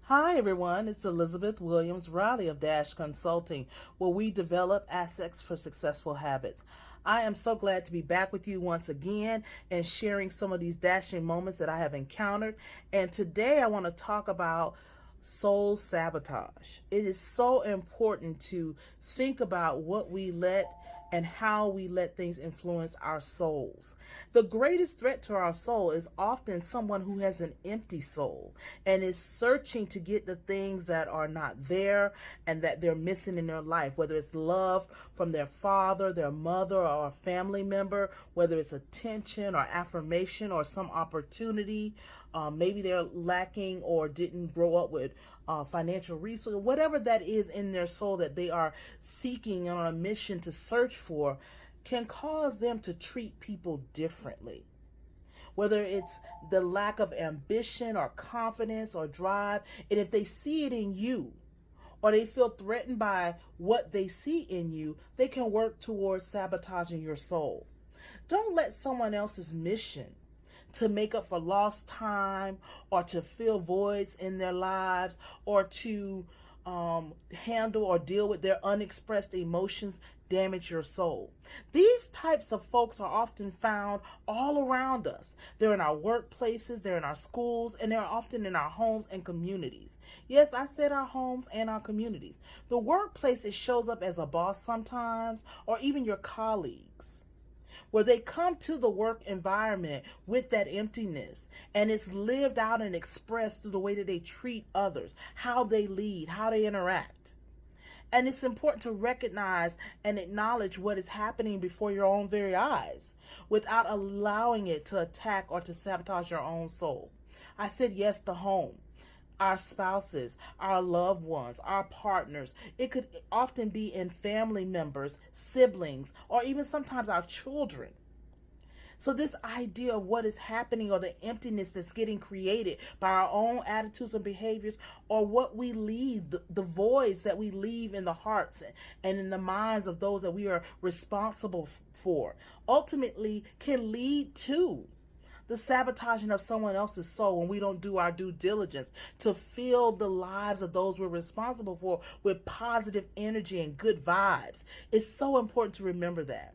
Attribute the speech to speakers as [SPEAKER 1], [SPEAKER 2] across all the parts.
[SPEAKER 1] Hi everyone, it's Elizabeth Williams Riley of D.A.S.H Consulting, where we develop assets for successful habits. I am so glad to be back with you once again and sharing some of these dashing moments that I have encountered. And today I want to talk about soul sabotage. It is so important to think about what we let and how we let things influence our souls. The greatest threat to our soul is often someone who has an empty soul and is searching to get the things that are not there and that they're missing in their life, whether it's love from their father, their mother, or a family member, whether it's attention or affirmation or some opportunity. Maybe they're lacking or didn't grow up with financial resources, whatever that is in their soul that they are seeking on a mission to search for, can cause them to treat people differently. Whether it's the lack of ambition or confidence or drive, and if they see it in you, or they feel threatened by what they see in you, they can work towards sabotaging your soul. Don't let someone else's mission to make up for lost time or to fill voids in their lives or to handle or deal with their unexpressed emotions damage your soul. These types of folks are often found all around us. They're in our workplaces, they're in our schools, and they're often in our homes and communities. Yes, I said our homes and our communities. The workplace, it shows up as a boss sometimes, or even your colleagues, where they come to the work environment with that emptiness, and it's lived out and expressed through the way that they treat others, how they lead, how they interact. And it's important to recognize and acknowledge what is happening before your own very eyes without allowing it to attack or to sabotage your own soul. I said yes to home, our spouses, our loved ones, our partners. It could often be in family members, siblings, or even sometimes our children. So, this idea of what is happening or the emptiness that's getting created by our own attitudes and behaviors, or what we leave, the voids that we leave in the hearts and in the minds of those that we are responsible for, ultimately can lead to the sabotaging of someone else's soul when we don't do our due diligence to fill the lives of those we're responsible for with positive energy and good vibes. It's so important to remember that.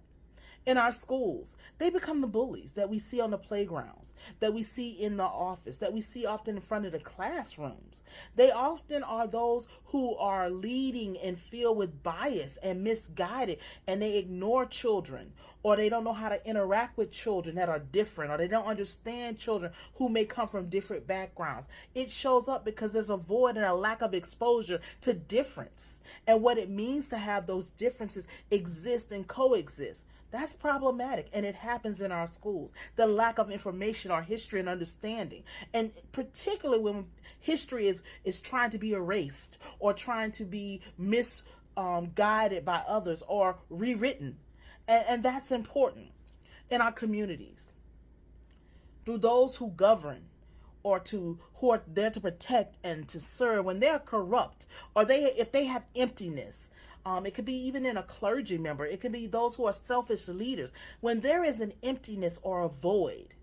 [SPEAKER 1] In our schools, they become the bullies that we see on the playgrounds, that we see in the office, that we see often in front of the classrooms. They often are those who are leading and filled with bias and misguided, and they ignore children, or they don't know how to interact with children that are different, or they don't understand children who may come from different backgrounds. It shows up because there's a void and a lack of exposure to difference and what it means to have those differences exist and coexist. That's problematic, and it happens in our schools. The lack of information or history and understanding, and particularly when history is trying to be erased or trying to be misguided by others or rewritten, and that's important in our communities. Through those who govern or to who are there to protect and to serve, when they're corrupt or they if they have emptiness, it could be even in a clergy member, it could be those who are selfish leaders, when there is an emptiness or a void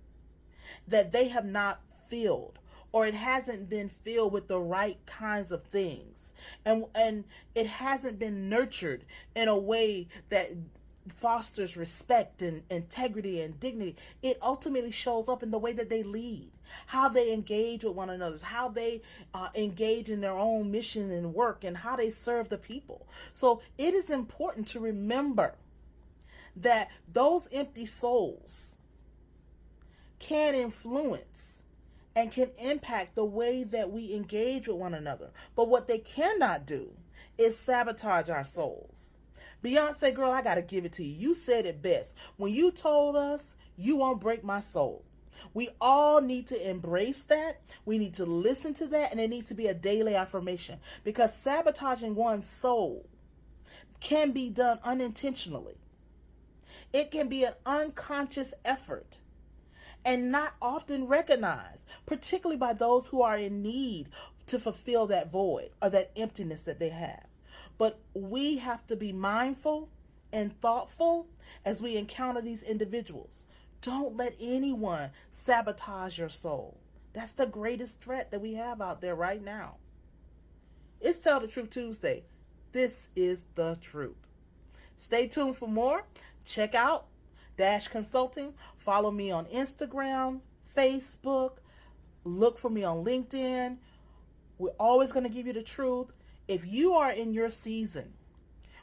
[SPEAKER 1] that they have not filled, or it hasn't been filled with the right kinds of things, and it hasn't been nurtured in a way that fosters respect and integrity and dignity, it ultimately shows up in the way that they lead, how they engage with one another, how they engage in their own mission and work, and how they serve the people. So it is important to remember that those empty souls can influence and can impact the way that we engage with one another. But what they cannot do is sabotage our souls. Beyonce, girl, I gotta give it to you. You said it best when you told us you won't break my soul. We all need to embrace that. We need to listen to that, and it needs to be a daily affirmation, because sabotaging one's soul can be done unintentionally. It can be an unconscious effort and not often recognized, particularly by those who are in need to fulfill that void or that emptiness that they have. But we have to be mindful and thoughtful as we encounter these individuals. Don't let anyone sabotage your soul. That's the greatest threat that we have out there right now. It's Tell the Truth Tuesday. This is the truth. Stay tuned for more. Check out D.A.S.H Consulting. Follow me on Instagram, Facebook. Look for me on LinkedIn. We're always going to give you the truth. If you are in your season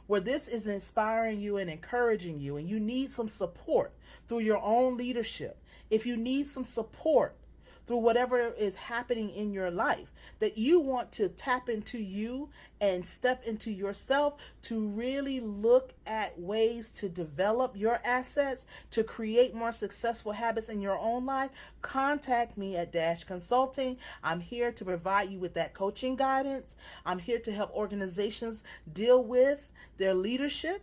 [SPEAKER 1] where this is inspiring you and encouraging you, and you need some support through your own leadership, if you need some support through whatever is happening in your life, that you want to tap into you and step into yourself to really look at ways to develop your assets, to create more successful habits in your own life, contact me at D.A.S.H Consulting. I'm here to provide you with that coaching guidance. I'm here to help organizations deal with their leadership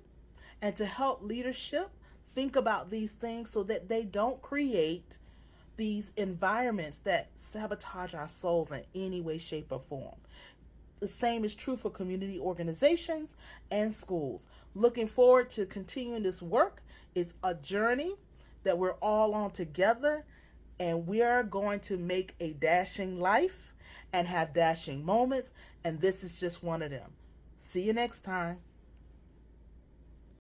[SPEAKER 1] and to help leadership think about these things so that they don't create these environments that sabotage our souls in any way, shape, or form. The same is true for community organizations and schools. Looking forward to continuing this work. It's a journey that we're all on together, and we are going to make a dashing life and have dashing moments, and this is just one of them. See you next time.